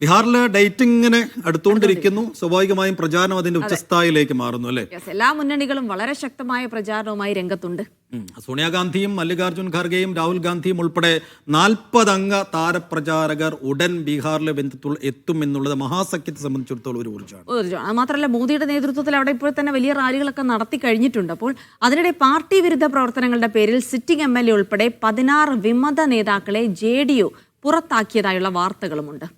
ബീഹാറിലെ ഡേറ്റ് ഇങ്ങനെ അടുത്തുകൊണ്ടിരിക്കുന്നു. സ്വാഭാവികമായും പ്രചാരണം അതിന്റെ ഉച്ചസ്ഥായിലേക്ക് മാറുന്നു അല്ലേ? എല്ലാ മുന്നണികളും വളരെ ശക്തമായ പ്രചാരണവുമായി രംഗത്തുണ്ട്. സോണിയാഗാന്ധിയും മല്ലികാർജുൻ ഖാർഗെയും രാഹുൽ ഗാന്ധിയും ഉൾപ്പെടെ 40 അംഗ താരപ്രചാരകർ ഉടൻ ബീഹാറിലെ എത്തും എന്നുള്ളത് മഹാസഖ്യത്തെ സംബന്ധിച്ചിടത്തോളം ഒരു ഊർജ്ജമാണ്. മാത്രമല്ല മോദിയുടെ നേതൃത്വത്തിൽ അവിടെ ഇപ്പോൾ തന്നെ വലിയ റാലികളൊക്കെ നടത്തി കഴിഞ്ഞിട്ടുണ്ട്. അപ്പോൾ അതിനിടെ പാർട്ടി വിരുദ്ധ പ്രവർത്തനങ്ങളുടെ പേരിൽ സിറ്റിംഗ് MLA ഉൾപ്പെടെ 16 വിമത നേതാക്കളെ JDU പുറത്താക്കിയതായുള്ള വാർത്തകളുമുണ്ട്.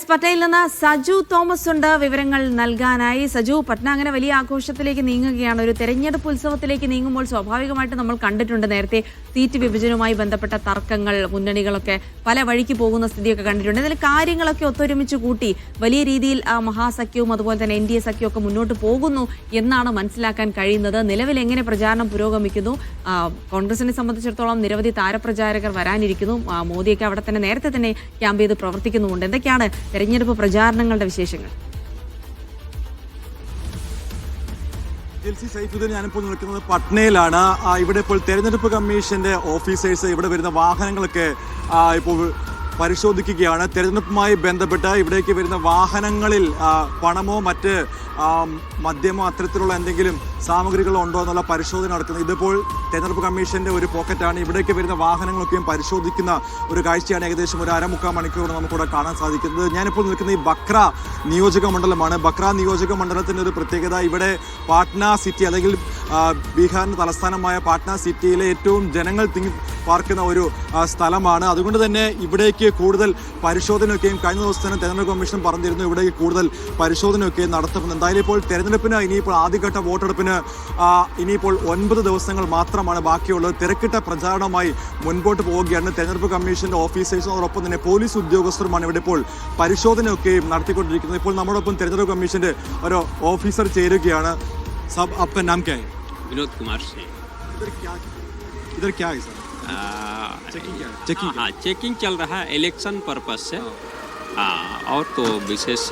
പട്നയിൽ നിന്ന് സജു തോമസ് ഉണ്ട് വിവരങ്ങൾ നൽകാനായി. സജു, പട്ന അങ്ങനെ വലിയ ആഘോഷത്തിലേക്ക് നീങ്ങുകയാണ്. ഒരു തെരഞ്ഞെടുപ്പ് ഉത്സവത്തിലേക്ക് നീങ്ങുമ്പോൾ സ്വാഭാവികമായിട്ട് നമ്മൾ കണ്ടിട്ടുണ്ട് നേരത്തെ സീറ്റ് വിഭജനവുമായി ബന്ധപ്പെട്ട തർക്കങ്ങൾ, മുന്നണികളൊക്കെ പല വഴിക്ക് പോകുന്ന സ്ഥിതിയൊക്കെ കണ്ടിട്ടുണ്ട്. ഇതിൽ കാര്യങ്ങളൊക്കെ ഒത്തൊരുമിച്ച് കൂട്ടി വലിയ രീതിയിൽ മഹാസഖ്യവും അതുപോലെ തന്നെ NDA സഖ്യമൊക്കെ മുന്നോട്ട് പോകുന്നു എന്നാണ് മനസ്സിലാക്കാൻ കഴിയുന്നത്. നിലവിൽ എങ്ങനെ പ്രചാരണം പുരോഗമിക്കുന്നു? കോൺഗ്രസിനെ സംബന്ധിച്ചിടത്തോളം നിരവധി താരപ്രചാരകർ വരാനിരിക്കുന്നു. മോദിയൊക്കെ അവിടെ തന്നെ നേരത്തെ തന്നെ ക്യാമ്പ് ചെയ്ത് പ്രവർത്തിക്കുന്നുമുണ്ട്. എന്തൊക്കെയാണ് തെരഞ്ഞെടുപ്പ് പ്രചാരണങ്ങളുടെ വിശേഷങ്ങൾ? സൈഫുദ്ദീൻ, ഞാനിപ്പോൾ നിൽക്കുന്നത് പട്നയിലാണ്. ഇവിടെ ഇപ്പോൾ തെരഞ്ഞെടുപ്പ് കമ്മീഷന്റെ ഓഫീസേഴ്സ് ഇവിടെ വരുന്ന വാഹനങ്ങളൊക്കെ ഇപ്പോൾ പരിശോധിക്കുകയാണ്. തെരഞ്ഞെടുപ്പുമായി ബന്ധപ്പെട്ട് ഇവിടേക്ക് വരുന്ന വാഹനങ്ങളിൽ പണമോ മറ്റ് മദ്യമോ അത്തരത്തിലുള്ള എന്തെങ്കിലും സാമഗ്രികളോ ഉണ്ടോ എന്നുള്ള പരിശോധന നടക്കുന്നത്. ഇതിപ്പോൾ തെരഞ്ഞെടുപ്പ് കമ്മീഷന്റെ ഒരു പോക്കറ്റാണ്. ഇവിടേക്ക് വരുന്ന വാഹനങ്ങളൊക്കെയും പരിശോധിക്കുന്ന ഒരു കാഴ്ചയാണ് ഏകദേശം ഒരു അരമുക്കാൽ മണിക്കൂർ നമുക്കിവിടെ കാണാൻ സാധിക്കുന്നത്. ഞാനിപ്പോൾ നിൽക്കുന്ന ഈ ബക്ര നിയോജക മണ്ഡലമാണ്. ബക്ര നിയോജക മണ്ഡലത്തിൻ്റെ ഒരു പ്രത്യേകത, ഇവിടെ പാട്ന സിറ്റി അല്ലെങ്കിൽ ബീഹാറിൻ്റെ തലസ്ഥാനമായ പാട്ന സിറ്റിയിലെ ഏറ്റവും ജനങ്ങൾ തിങ്ങി പാർക്കുന്ന ഒരു സ്ഥലമാണ്. അതുകൊണ്ട് തന്നെ ഇവിടേക്ക് കൂടുതൽ പരിശോധനയൊക്കെയും കഴിഞ്ഞ ദിവസം തന്നെ തെരഞ്ഞെടുപ്പ് കമ്മീഷൻ പറഞ്ഞിരുന്നു ഇവിടേക്ക് കൂടുതൽ പരിശോധനയൊക്കെയും നടത്തുമെന്ന്. എന്തായാലും ഇപ്പോൾ തെരഞ്ഞെടുപ്പിന് ഇനിയിപ്പോൾ ആദ്യഘട്ട വോട്ടെടുപ്പിന് ഇനിയിപ്പോൾ 9 ദിവസങ്ങൾ മാത്രമാണ് ബാക്കിയുള്ളത്. തിരക്കിട്ട പ്രചാരണവുമായി മുൻപോട്ട് പോവുകയാണ് തെരഞ്ഞെടുപ്പ് കമ്മീഷന്റെ ഓഫീസേഴ്സും അതോടൊപ്പം തന്നെ പോലീസ് ഉദ്യോഗസ്ഥരുമാണ് ഇവിടെ ഇപ്പോൾ പരിശോധനയൊക്കെയും നടത്തിക്കൊണ്ടിരിക്കുന്നത്. ഇപ്പോൾ നമ്മോടൊപ്പം തെരഞ്ഞെടുപ്പ് കമ്മീഷന്റെ ഒരു ഓഫീസർ ചേരുകയാണ്. സബ് आपका नाम क्या है? विनोद कुमार सिंह। इधर क्या है सर? चेकिंग चल रहा है इलेक्शन पर्पस से। और तो विशेष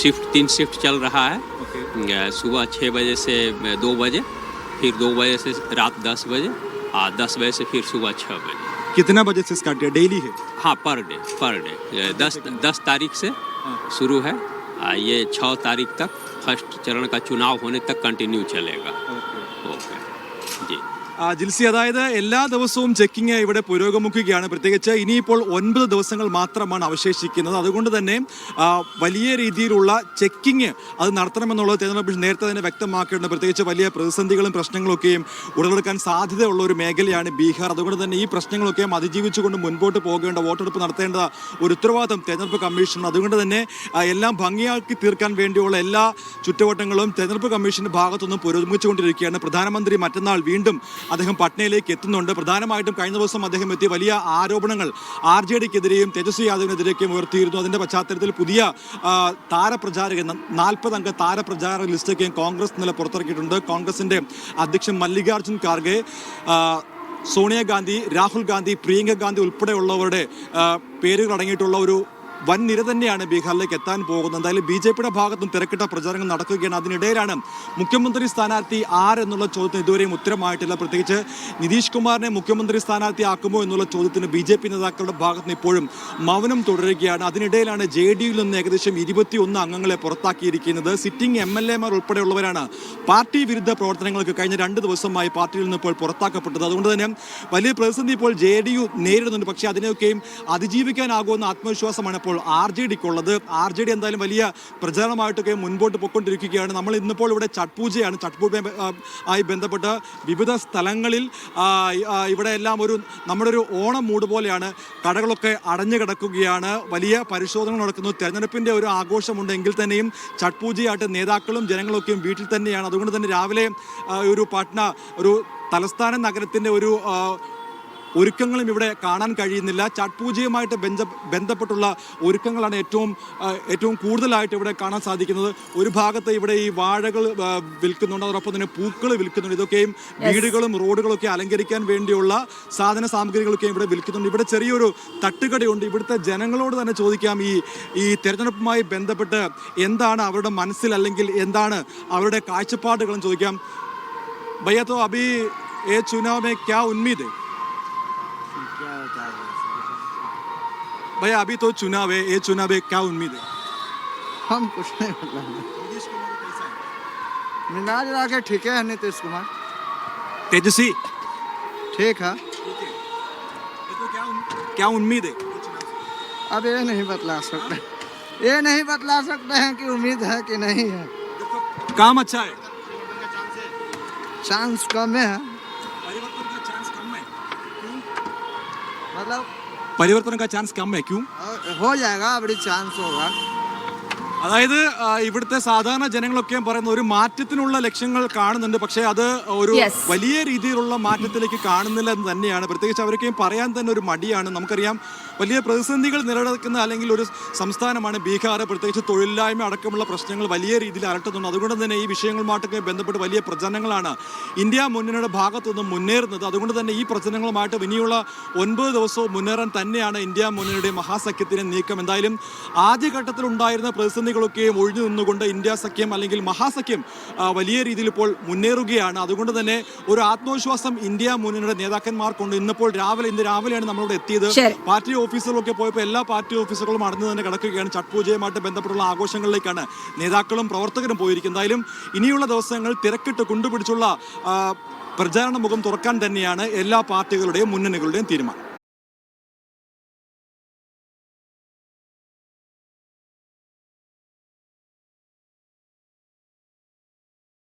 शिफ्ट 3 शिफ्ट चल रहा है। सुबह 6 बजे से 2 बजे, फिर 2 बजे से रात 10 बजे, 10 बजे से फिर सुबह 6 बजे। कितना बजे से स्टार्ट है? डेली है? हाँ, पर डे 10 तारीख से शुरू है। ये 6 तारीख तक फर्स्ट चरण का चुनाव होने तक कंटिन्यू चलेगा। ओके जी। ജിൽസി, അതായത് എല്ലാ ദിവസവും ചെക്കിങ് ഇവിടെ പുരോഗമിക്കുകയാണ്. പ്രത്യേകിച്ച് ഇനിയിപ്പോൾ 9 ദിവസങ്ങൾ മാത്രമാണ് അവശേഷിക്കുന്നത്. അതുകൊണ്ട് തന്നെ വലിയ രീതിയിലുള്ള ചെക്കിങ് അത് നടത്തണമെന്നുള്ളത് തെരഞ്ഞെടുപ്പ് നേരത്തെ തന്നെ വ്യക്തമാക്കിയിട്ടുണ്ട്. പ്രത്യേകിച്ച് വലിയ പ്രതിസന്ധികളും പ്രശ്നങ്ങളൊക്കെയും ഉടലെടുക്കാൻ സാധ്യതയുള്ള ഒരു മേഖലയാണ് ബീഹാർ. അതുകൊണ്ട് തന്നെ ഈ പ്രശ്നങ്ങളൊക്കെയും അതിജീവിച്ചുകൊണ്ട് മുൻപോട്ട് പോകേണ്ട, വോട്ടെടുപ്പ് നടത്തേണ്ട ഒരു ഉത്തരവാദിത്തം തെരഞ്ഞെടുപ്പ് കമ്മീഷൻ. അതുകൊണ്ട് തന്നെ എല്ലാം ഭംഗിയാക്കി തീർക്കാൻ വേണ്ടിയുള്ള എല്ലാ ചുറ്റുവട്ടങ്ങളും തെരഞ്ഞെടുപ്പ് കമ്മീഷന്റെ ഭാഗത്തുനിന്നും പുരോഗമിച്ചുകൊണ്ടിരിക്കുകയാണ്. പ്രധാനമന്ത്രി മറ്റന്നാൾ വീണ്ടും അദ്ദേഹം പട്നയിലേക്ക് എത്തുന്നുണ്ട്. പ്രധാനമായിട്ടും കഴിഞ്ഞ ദിവസം അദ്ദേഹം എത്തിയ വലിയ ആരോപണങ്ങൾ RJDക്കെതിരെയും തേജസ്വി യാദവിനെതിരെയും ഉയർത്തിയിരുന്നു. അതിന്റെ പശ്ചാത്തലത്തിൽ പുതിയ താരപ്രചാരകൻ 40 അംഗ താരപ്രചാരക ലിസ്റ്റൊക്കെയും കോൺഗ്രസ് ഇന്നലെ പുറത്തിറക്കിയിട്ടുണ്ട്. കോൺഗ്രസിന്റെ അധ്യക്ഷൻ മല്ലികാർജുൻ ഖാർഗെ, സോണിയാഗാന്ധി, രാഹുൽ ഗാന്ധി, പ്രിയങ്ക ഗാന്ധി ഉൾപ്പെടെയുള്ളവരുടെ പേരുകൾ അടങ്ങിയിട്ടുള്ള ഒരു വൻ നിര തന്നെയാണ് ബീഹാറിലേക്ക് എത്താൻ പോകുന്നത്. എന്തായാലും BJPയുടെ ഭാഗത്തും തിരക്കിട്ട പ്രചാരണങ്ങൾ നടക്കുകയാണ്. അതിനിടയിലാണ് മുഖ്യമന്ത്രി സ്ഥാനാർത്ഥി ആരെന്നുള്ള ചോദ്യത്തിന് ഇതുവരെയും ഉത്തരമായിട്ടില്ല. പ്രത്യേകിച്ച് നിതീഷ് കുമാറിനെ മുഖ്യമന്ത്രി സ്ഥാനാർത്ഥിയാക്കുമോ എന്നുള്ള ചോദ്യത്തിന് BJP നേതാക്കളുടെ ഭാഗത്തുനിന്ന് ഇപ്പോഴും മൗനം തുടരുകയാണ്. അതിനിടയിലാണ് JDUയിൽ നിന്ന് ഏകദേശം 21 അംഗങ്ങളെ പുറത്താക്കിയിരിക്കുന്നത്. സിറ്റിംഗ് MLAമാർ ഉൾപ്പെടെയുള്ളവരാണ് പാർട്ടി വിരുദ്ധ പ്രവർത്തനങ്ങൾക്ക് കഴിഞ്ഞ 2 ദിവസമായി പാർട്ടിയിൽ നിന്ന് ഇപ്പോൾ പുറത്താക്കപ്പെട്ടത്. അതുകൊണ്ട് തന്നെ വലിയ പ്രതിസന്ധി ഇപ്പോൾ JDU നേരിടുന്നുണ്ട്. പക്ഷേ അതിനെയൊക്കെയും അതിജീവിക്കാനാകുമെന്ന ആത്മവിശ്വാസമാണ് ഇപ്പോൾ RJDക്കുള്ളത്. RJD എന്തായാലും വലിയ പ്രചാരണമായിട്ടൊക്കെ മുൻപോട്ട് പോയിക്കൊണ്ടിരിക്കുകയാണ്. നമ്മൾ ഇന്നിപ്പോൾ ഇവിടെ ഛഠ് പൂജയാണ്. ഛഠ് പൂജ ആയി ബന്ധപ്പെട്ട് വിവിധ സ്ഥലങ്ങളിൽ ഇവിടെ എല്ലാം നമ്മുടെ ഒരു ഓണം മൂഡ് പോലെയാണ്. കടകളൊക്കെ അടഞ്ഞു കിടക്കുകയാണ്. വലിയ പരിശോധനകൾ നടക്കുന്നു. തെരഞ്ഞെടുപ്പിൻ്റെ ഒരു ആഘോഷമുണ്ടെങ്കിൽ തന്നെയും ഛഠ് പൂജയായിട്ട് നേതാക്കളും ജനങ്ങളൊക്കെയും വീട്ടിൽ തന്നെയാണ്. അതുകൊണ്ട് തന്നെ രാവിലെ ഒരു പാട്ന ഒരു തലസ്ഥാന നഗരത്തിൻ്റെ ഒരു ഒരുക്കങ്ങളും ഇവിടെ കാണാൻ കഴിയുന്നില്ല. ഛഠ് പൂജയുമായിട്ട് ബന്ധപ്പെട്ടുള്ള ഒരുക്കങ്ങളാണ് ഏറ്റവും കൂടുതലായിട്ട് ഇവിടെ കാണാൻ സാധിക്കുന്നത്. ഒരു ഭാഗത്ത് ഇവിടെ ഈ വാഴകൾ വിൽക്കുന്നുണ്ട്, അതോടൊപ്പം തന്നെ പൂക്കൾ വിൽക്കുന്നുണ്ട്. ഇതൊക്കെയും വീടുകളും റോഡുകളൊക്കെ അലങ്കരിക്കാൻ വേണ്ടിയുള്ള സാധന സാമഗ്രികളൊക്കെ ഇവിടെ വിൽക്കുന്നുണ്ട്. ഇവിടെ ചെറിയൊരു തട്ടുകടയുണ്ട്. ഇവിടുത്തെ ജനങ്ങളോട് തന്നെ ചോദിക്കാം ഈ തെരഞ്ഞെടുപ്പുമായി ബന്ധപ്പെട്ട് എന്താണ് അവരുടെ മനസ്സിൽ, അല്ലെങ്കിൽ എന്താണ് അവരുടെ കാഴ്ചപ്പാടുകളും ചോദിക്കാം. ഭയ്യ, तो अभी ये चुनाव में क्या उम्मीद है? भैया अभी तो चुनाव है, ये चुनाव है, क्या उम्मीद है? हम कुछ नहीं बताएंगे। मिला जुला के ठीक है नीतीश कुमार, तेजस्वी ठीक है। तो क्या उम्मीद है? अब ये नहीं बतला सकते, ये नहीं बतला सकते हैं कि उम्मीद है कि नहीं है। काम अच्छा है, चांस कम है, परिवर्तन का चांस कम है। क्यों? मतलब പരിവർത്തനം का चांस कम है क्यों? हो जाएगा, अभी चांस होगा। അതായത് ഇവിടുത്തെ സാധാരണ ജനങ്ങളൊക്കെയും പറയുന്ന ഒരു മാറ്റത്തിനുള്ള ലക്ഷ്യങ്ങൾ കാണുന്നുണ്ട്, പക്ഷേ അത് ഒരു Yes. വലിയ രീതിയിലുള്ള മാറ്റത്തിലേക്ക് കാണുന്നില്ല എന്ന് തന്നെയാണ്. പ്രത്യേകിച്ച് അവരൊക്കെയും പറയാൻ തന്നെ ഒരു മടിയാണ്. നമുക്കറിയാം വലിയ പ്രതിസന്ധികൾ നിലനിൽക്കുന്ന അല്ലെങ്കിൽ ഒരു സംസ്ഥാനമാണ് ബീഹാർ. പ്രത്യേകിച്ച് തൊഴിലില്ലായ്മ അടക്കമുള്ള പ്രശ്നങ്ങൾ വലിയ രീതിയിൽ അലട്ടുന്നുണ്ട്. അതുകൊണ്ട് തന്നെ ഈ വിഷയങ്ങളുമായിട്ടൊക്കെ ബന്ധപ്പെട്ട് വലിയ പ്രചരണങ്ങളാണ് ഇന്ത്യ മുന്നണിയുടെ ഭാഗത്തു നിന്നും മുന്നേറുന്നത്. അതുകൊണ്ട് തന്നെ ഈ പ്രചരണങ്ങളുമായിട്ട് ഇനിയുള്ള 9 ദിവസവും മുന്നേറാൻ തന്നെയാണ് ഇന്ത്യ മുന്നണിയുടെ മഹാസഖ്യത്തിന് നീക്കം. എന്തായാലും ആദ്യഘട്ടത്തിൽ ഉണ്ടായിരുന്ന പ്രതിസന്ധികളൊക്കെയും ഒഴിഞ്ഞു നിന്നുകൊണ്ട് ഇന്ത്യ സഖ്യം അല്ലെങ്കിൽ മഹാസഖ്യം വലിയ രീതിയിൽ ഇപ്പോൾ മുന്നേറുകയാണ്. അതുകൊണ്ട് തന്നെ ഒരു ആത്മവിശ്വാസം ഇന്ത്യ മുന്നണിയുടെ നേതാക്കന്മാർക്കുണ്ട്. ഇന്ന് രാവിലെയാണ് നമ്മളിവിടെ എത്തിയത്. ശരി. പാർട്ടി ഓഫീസുകളൊക്കെ പോയപ്പോൾ എല്ലാ പാർട്ടി ഓഫീസുകളും അടഞ്ഞു തന്നെ കിടക്കുകയാണ്. ഛഠ് പൂജയുമായിട്ട് ബന്ധപ്പെട്ടുള്ള ആഘോഷങ്ങളിലേക്കാണ് നേതാക്കളും പ്രവർത്തകരും പോയിരിക്കുന്നത്. എന്തായാലും ഇനിയുള്ള ദിവസങ്ങൾ തിരക്കിട്ട് കൊണ്ടുപിടിച്ചുള്ള പ്രചാരണ മുഖം തുറക്കാൻ തന്നെയാണ് എല്ലാ പാർട്ടികളുടെയും മുന്നണികളുടെയും തീരുമാനം.